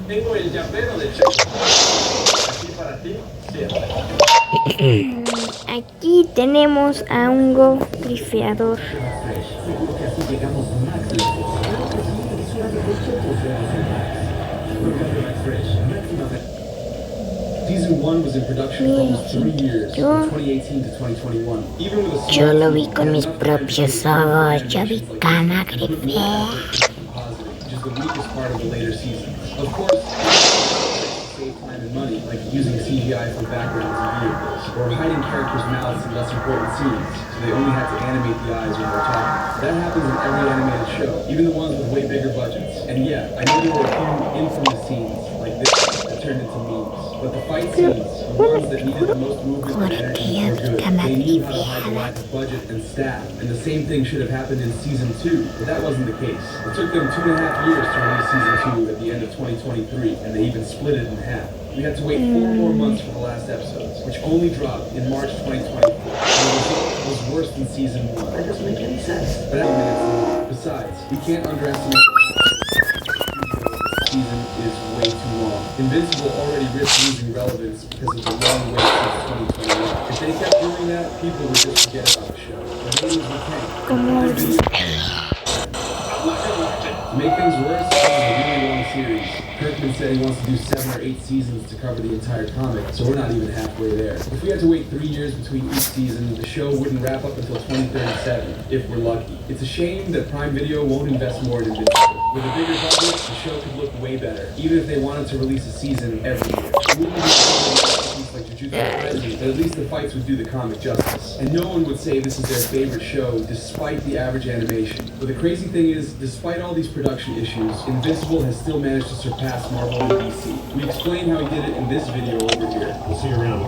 Tengo el llavero de Checo. Aquí para ti, siempre. Aquí tenemos a un goob grifeador. Season 1 was in production for almost 3 years, from 2018 to 2021. Even with a Yo lo vi con mis propios ojos. Yo vi cana grifea. which is the weakest part of the later seasons. Of course, save time and money, like using CGI for backgrounds and vehicles, or hiding characters' mouths in less important scenes, so they only had to animate the eyes when they're talking. That happens in every animated show, even the ones with way bigger budgets. And yeah, I know there were a few infamous scenes like this that turned into memes. But the fight scenes, the ones that needed the most movement and energy, were good. They knew how to hide the lack of budget and staff, and the same thing should have happened in season 2, but that wasn't the case. It took them 2.5 years to release season 2 at the end of 2023, and they even split it in half. We had to wait 4 more months for the last episodes, which only dropped in March 2024. And the result was worse than season 1. That doesn't make any sense. But minutes long. Besides, we can't underestimate season is way too long. Invincible already risked losing relevance because of the long wait since 2021. If they kept doing that, people would just forget about the show. The ratings would tank. To make things worse, this is a really long series. Kirkman said he wants to do 7 or 8 seasons to cover the entire comic, so we're not even halfway there. If we had to wait 3 years between each season, the show wouldn't wrap up until 2037, if we're lucky. It's a shame that Prime Video won't invest more in Invincible. With a bigger budget, the show could look way better, even if they wanted to release a season every year. It wouldn't be like Jujutsu Kaisen, but at least the fights would do the comic justice. And no one would say this is their favorite show, despite the average animation. But the crazy thing is, despite all these production issues, Invincible has still managed to surpass Marvel and DC. We explain how he did it in this video over here. We'll see you around.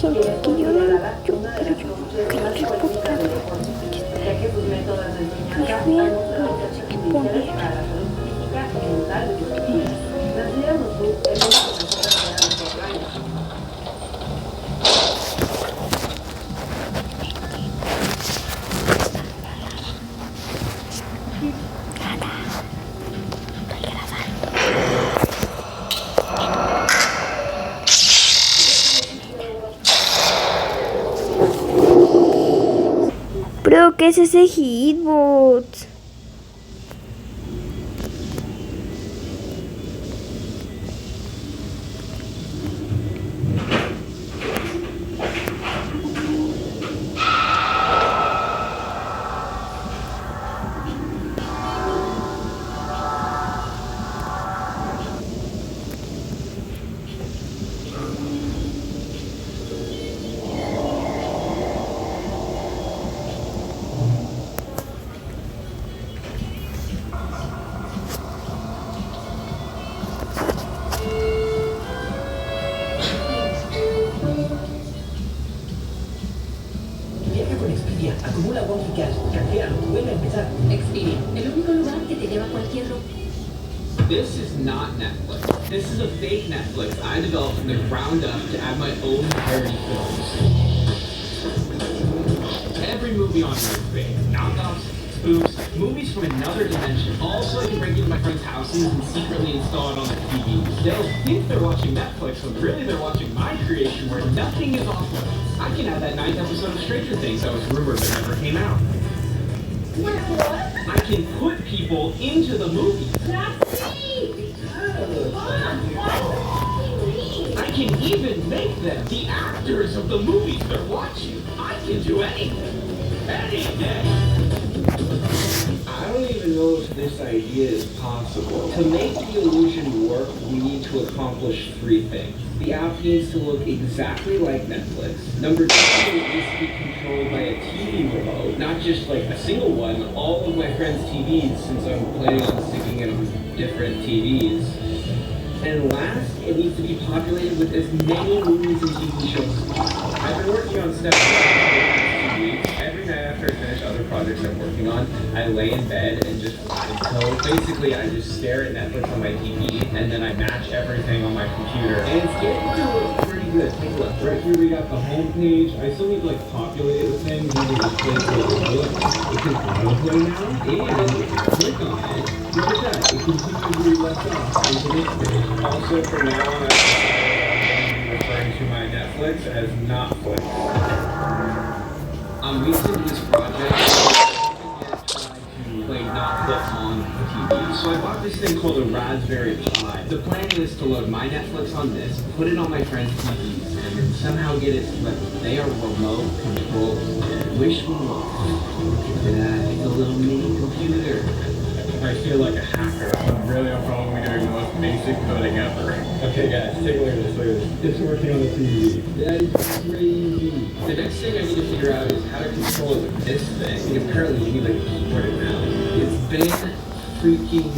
Gente, que yo no, pero yo que no reportar. Pues bien, no sé qué poner. Bro, ¿qué es ese hitbot? Acumula Wonky Cash, canjealo, vuelve a empezar. Expedia, el único lugar que te lleva a cualquier lugar. This is not Netflix. This is a fake Netflix I developed from the ground up to add my own parody films. Every movie on here is fake. Knockoffs, spoofs, movies from another dimension. Also, I can break into my friends' houses and secretly install it on their TV. They'll think they're watching Netflix, but really they're watching my creation where nothing is off limits. I can have that 9th episode of Stranger Things that was rumored but never came out. I can put people into the movie. I can even make them the actors of the movies they're watching. I can do anything. Anything. I don't even know if this idea is possible. To make the illusion work, we need to accomplish 3 things. The app needs to look exactly like Netflix. Number 2, it needs to be controlled by a TV remote, not just like a single one, all of my friends' TVs, since I'm planning on sticking it on different TVs. And last, it needs to be populated with as many movies and TV shows as possible. I've been working on step 1 for the past 2 weeks. Every night after I finish other projects I'm working on, I lay in bed and just so basically I just stare at Netflix on my TV and then I match everything on my computer. And it's getting to look pretty good. Take a look. Right here we got the home page. I still need to like populate it with things. Maybe just place where it look. It can autoplay now. And if you click on it, look at that. It continues to be left off into this page. Also from now on I'm referring to my Netflix as Notflix. I'm recent to this project. Play Netflix on the TV. So I bought this thing called a Raspberry Pi. The plan is to load my Netflix on this, put it on my friend's TVs, and then somehow get it so that they are remote controlled. Wish me luck. Look at that, it's a little mini computer. I feel like a hacker. Really, I'm probably doing the most basic coding ever. Okay guys, take a look at this, look at this. It's working on the TV. That is crazy. The next thing I need to figure out is how to control it with this thing. And apparently you need like a keyboard now. It's been freaking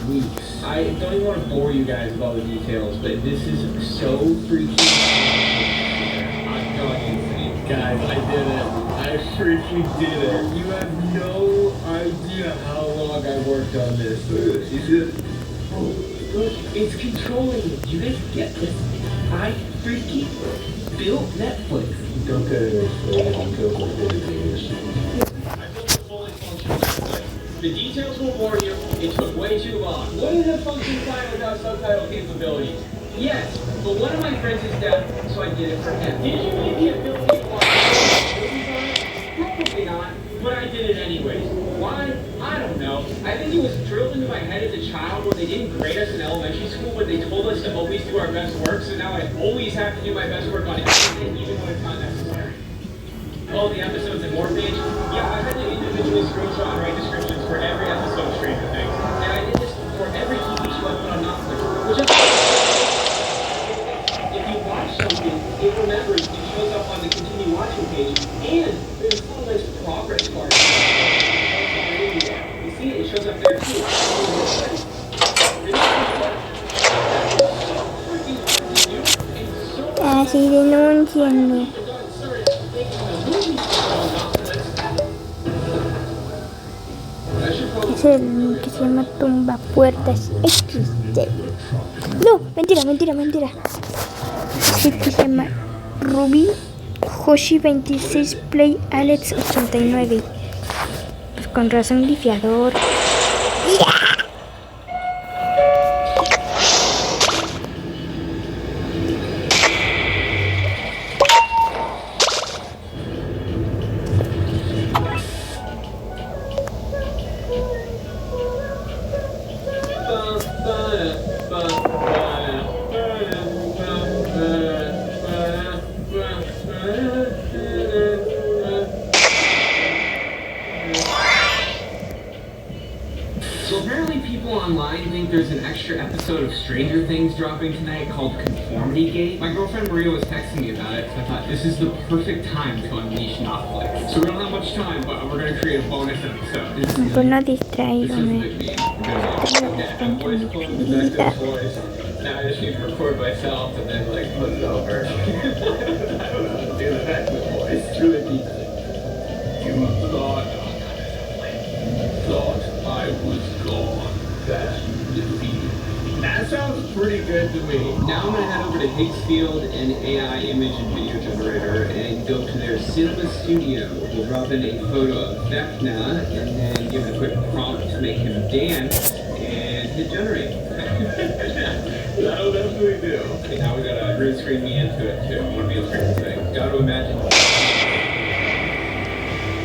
weeks. I don't even want to bore you guys with all the details, but this is so freaking I'm going insane. Guys, I did it. I freaking did it. You have no idea how long I worked on this. Is it? Oh, look, it's controlling it. Do you guys get this? I freaking built Netflix. Don't go to this. Don't go to this. I built a fully functional Netflix. The details will bore you. It took way too long. What is a function file without subtitle capabilities? Yes, but one of my friends is deaf, so I did it for him. Did you need the ability to watch movies on it? Probably not, but I did it anyways. Why? I don't know. I think it was drilled into my head as a child where they didn't grade us in elementary school, but they told us to always do our best work, so now I always have to do my best work on everything, even when it's not necessary. Oh, the episodes and more page? Yeah, I had to individually screenshot and write descriptions for every episode of Stranger Things. And I did this for every TV show I put on Netflix, which is... If you watch something, it remembers, it shows up on the continue watching page, and there's a little nice progress bar. You see it shows up there too. Así de no entiendo. Es el que se llama tumba puertas XD. No, mentira. Sí que se llama Ruby Hoshi 26 Play Alex 89. Pues con razón grifeador. So apparently people online think there's an extra episode of Stranger Things dropping tonight called Conformity Gate. My girlfriend Maria was texting me about it, so I thought this is the perfect time to unleash Netflix. So we don't have much time, but we're going to create a bonus episode. Pues no distraígame. Now I just need to record myself and then like put it over. I don't know how to do the Netflix voice. It's really deep. You thought I was gone, that you defeated me. That sounds pretty good to me. Now I'm gonna head over to Higgsfield and AI image and video generator and go to their cinema studio. We'll drop in a photo of Vecna and then give it a quick prompt to make him dance and hit generate. That'll definitely do. Okay, now we gotta green screen me into it too. I wanna be a screen thing. Gotta imagine.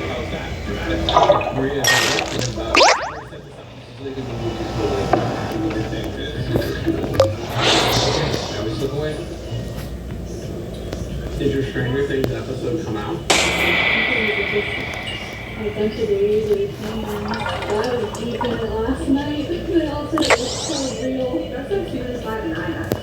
How's that? Dramatic. Maria, about now we slip away. Did your Stranger Things episode come out? I went to the usually plan. I was deep in it last night, but also it was so real. That's a series 5 and 9 episode.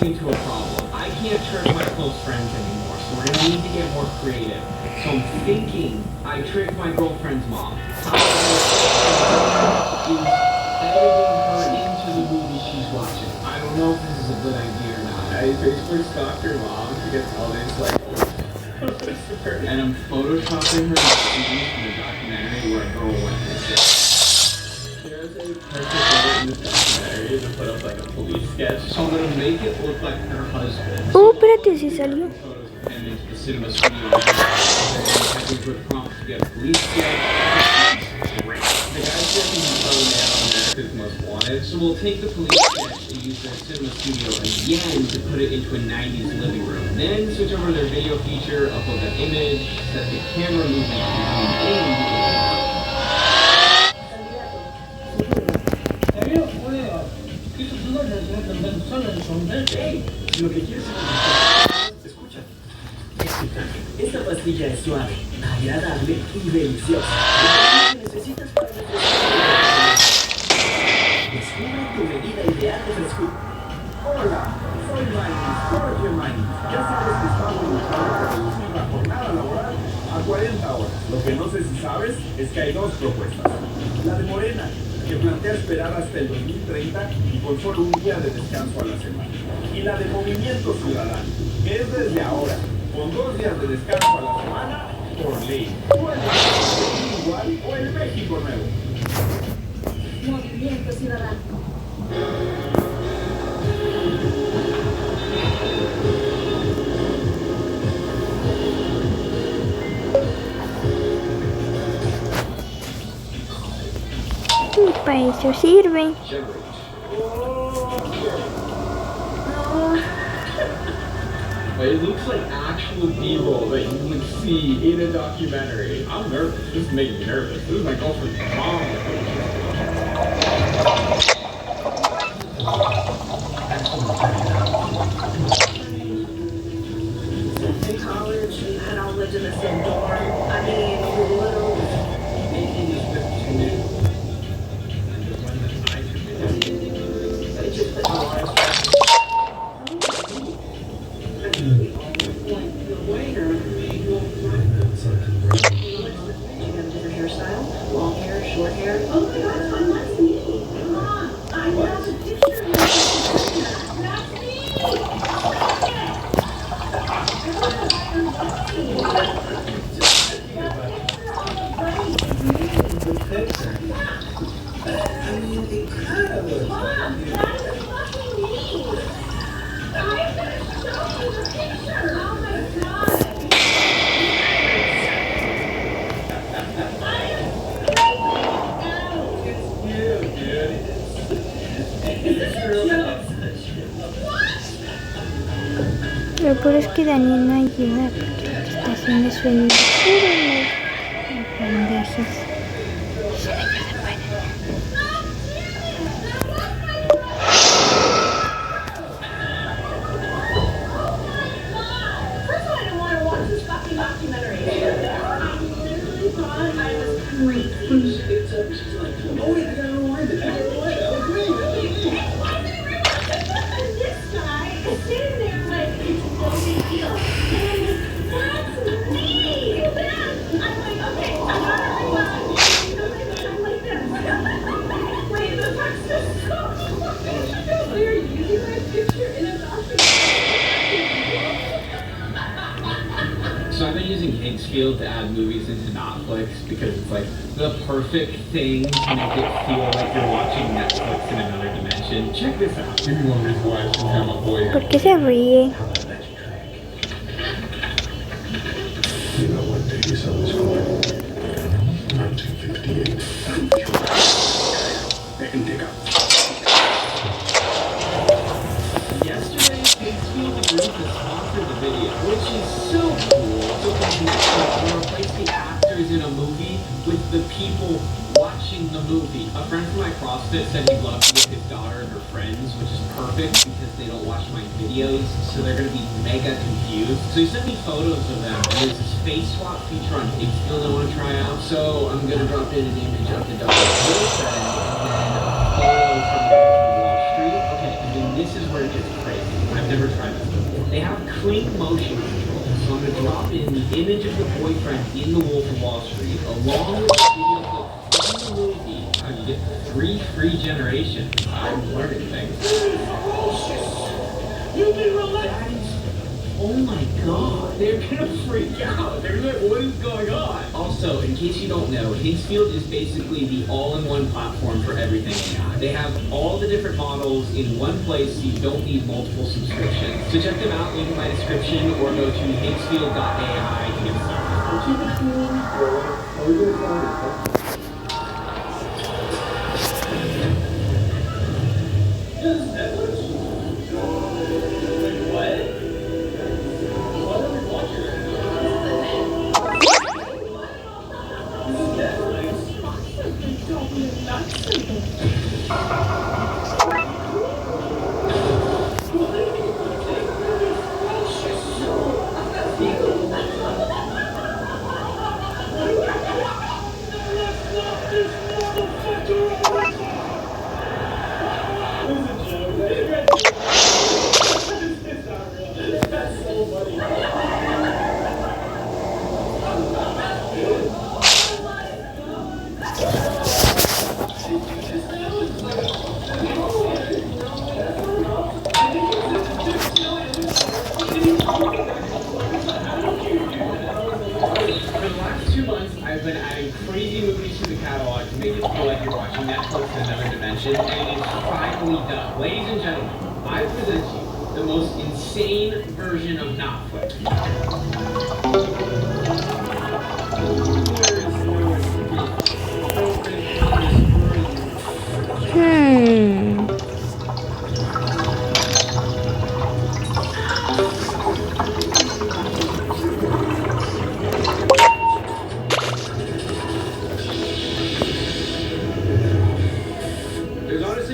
Into a problem. I can't trick my close friends anymore, so we're gonna need to get more creative. So I'm thinking I trick my girlfriend's mom. How is editing her into the movie she's watching. I don't know if this is a good idea or not. I basically stalked her mom to get all these like and I'm photoshopping her scenes from the documentary where a girl went missing. There's a perfect way in this documentary to put up like a police sketch. So I'm gonna make it look like her husband. Oh, espérate, si salió. Photos of him into the cinema studio. And having quick prompts to get a police sketch. Great. The guy's getting America's Most Wanted. So we'll take the police sketch and use their cinema studio again to put it into a 90s living room. Then switch over to their video feature, upload that image, set the camera movement to zoom in. Lo que quieres es escucha. Esta pastilla es suave, agradable y deliciosa. Es lo que necesitas para descubre tu medida ideal de frescura. Hola, soy Manny, Jorge Manny. Ya sabes que estamos buscando reducir la jornada laboral a 40 horas. Lo que no sé si sabes es que hay dos propuestas. La de Morena, que plantea esperar hasta el 2030 y con solo un día de descanso a la semana. Y la de Movimiento Ciudadano, que es desde ahora, con 2 días de descanso a la semana, por ley. O el México igual o el México nuevo. Movimiento Ciudadano. Y para eso sirve. It looks like actual B-roll that you would see in a documentary. I'm nervous. This is making me nervous. This is my girlfriend's mom. In college, we had all lived in the same dorm. I mean, we literally. Lo peor es que Daniel no ayuda porque está Tienes un bandejas. First of all, I didn't want to watch this fucking documentary. I literally thought I was crazy. She's like, oh wait, I gotta rewind it. I gotta rewind it. Oh, wait. And this guy is sitting there like, it's no big deal. And I'm like, that's me. I'm like, okay, I gotta rewind. I'm like this. Wait, the text is so funny. They're using my picture in a documentary. So I've been using Hinksfield to add movies into Netflix because it's like the perfect thing to make it feel like you're watching Netflix in another dimension. Check this out. Give me one reason why I shouldn't have my boy. ¿Por qué se ríe? You know what day this was for? 1958. They can dig up. Yesterday, Hinksfield agreed to sponsor the video, which is so cool. So Netflix will replace the actors in a movie with the people watching the movie. A friend from my CrossFit said he'd love to get his daughter and her friends, which is perfect because they don't watch my videos, so they're going to be mega confused. So he sent me photos of them, and there's this face swap feature on Hinksfield I want to try out. So I'm going to drop in an image of the daughter's boyfriend, and then a photo from the Wall Street. Okay, and then this is where it gets crazy. I've never tried this before. They have clean motion control. So I'm going to drop in the image of the boyfriend in The Wolf of Wall Street, along with the video clip from the movie. You get 3 free generations. I'm learning things. You've been relaxed. That is, oh my god, they're gonna freak out. They're like, what is going on? Also, in case you don't know, Hinksfield is basically the all-in-one platform for everything AI. They have all the different models in one place, so you don't need multiple subscriptions. So check them out, link in my description, or go to hinksfield.ai to get started. Keep it cool. Are we gonna find it? I've been adding crazy movies to the catalog to make it feel like you're watching Netflix in another dimension, and it is finally done. Ladies and gentlemen, I present to you the most insane version of Netflix.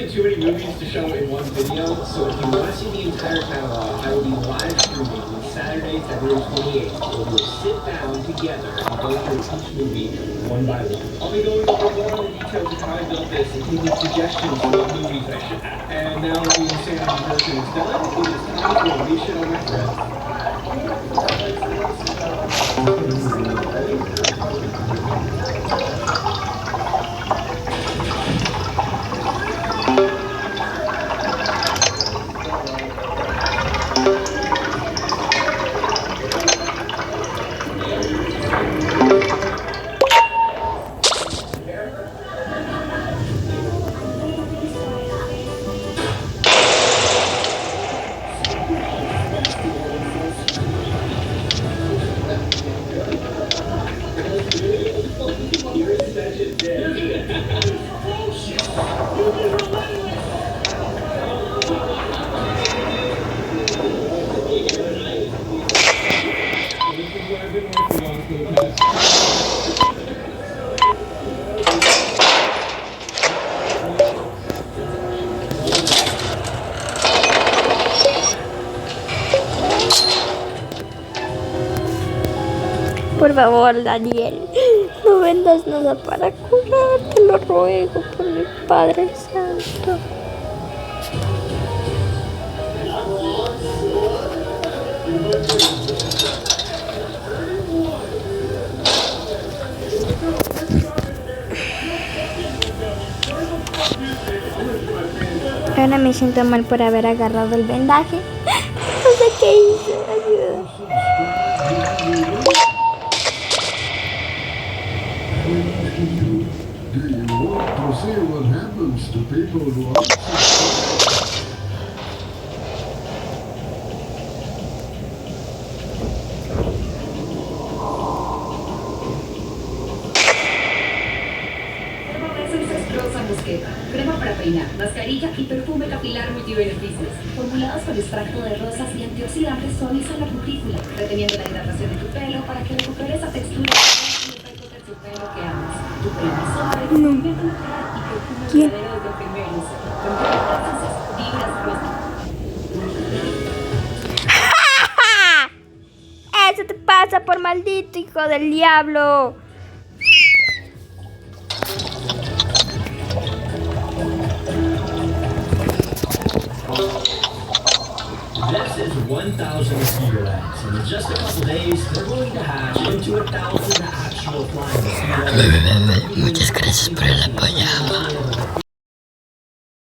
Too many movies to show in one video, so if you want to see the entire catalog, I will be live streaming on Saturday, February 28th, where we'll sit down together and go through each movie one by one. I'll be going over more of the details of how I built this and giving suggestions for what movies I should add. And now that the insanity version is done, it is time to unleash it on my friends. Por favor, Daniel, no vendas nada para curar, te lo ruego por mi Padre Santo. Ahora me siento mal por haber agarrado el vendaje. No sé qué hice, ayuda. Do you want to see what happens to people who are Desastrosa mosqueta, crema para peinar, mascarilla y perfume capilar multibeneficios. Formulados con extracto de rosas y antioxidantes, suavizan la cutícula, reteniendo la hidratación de tu pelo para que recupere esa textura y efecto de tu pelo que amas. Tu pelo más suave, con movimiento natural y perfume verdadero desde el primer uso. Con todas vibras rosas. Eso te pasa por maldito hijo del diablo. This is 1,000 mosquito eggs, and in just a couple days, they're going to hatch into 1,000 actual flying mosquitoes. Muchas gracias por el apoyo.